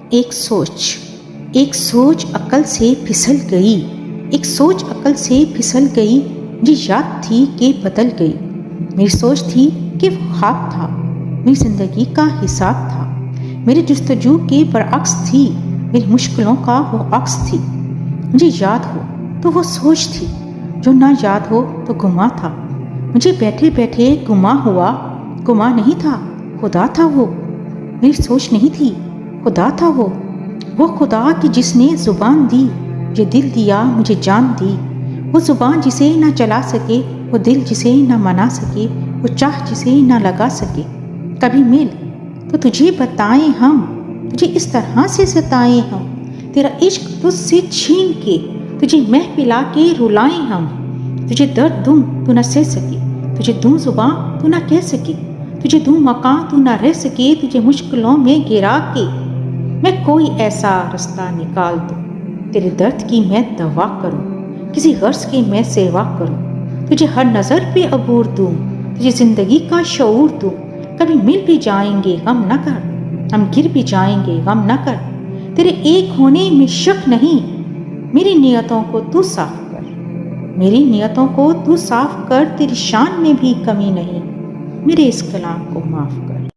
ایک سوچ عقل سے پھسل گئی، ایک سوچ عقل سے پھسل گئی، مجھے یاد تھی کہ بدل گئی۔ میری سوچ تھی کہ وہ خواب تھا، میری زندگی کا حساب تھا، میری جستجو کے برعکس تھی، میری مشکلوں کا وہ عکس تھی۔ مجھے یاد ہو تو وہ سوچ تھی، جو نہ یاد ہو تو گماں تھا۔ مجھے بیٹھے بیٹھے گماں ہوا، گماں نہیں تھا، خدا تھا وہ۔ میری سوچ نہیں تھی، خدا تھا وہ خدا کہ جس نے زبان دی، جو دل دیا مجھے جان دی۔ وہ زبان جسے نہ چلا سکے، وہ دل جسے نہ منا سکے، وہ چاہ جسے نہ لگا سکے۔ کبھی مل تو تجھے بتائیں ہم، تجھے اس طرح سے ستائیں ہم، تیرا عشق تجھ سے چھین کے تجھے مہ پلا کے رلائیں ہم۔ تجھے درد دوں تو نہ سہ سکے، تجھے دوں زباں تو نہ کہہ سکے، تجھے دوں مکان تو نہ رہ سکے، تجھے مشکلوں میں گرا کے میں کوئی ایسا رستہ نکال دوں، تیرے درد کی میں دوا کروں، کسی غرض کی میں سیوا کروں، تجھے ہر نظر پہ عبور دوں، تجھے زندگی کا شعور دوں۔ کبھی مل بھی جائیں گے غم نہ کر، ہم گر بھی جائیں گے غم نہ کر، تیرے ایک ہونے میں شک نہیں، میری نیتوں کو تو صاف کر، میری نیتوں کو تو صاف کر، تیری شان میں بھی کمی نہیں، میرے اس کلام کو معاف کر۔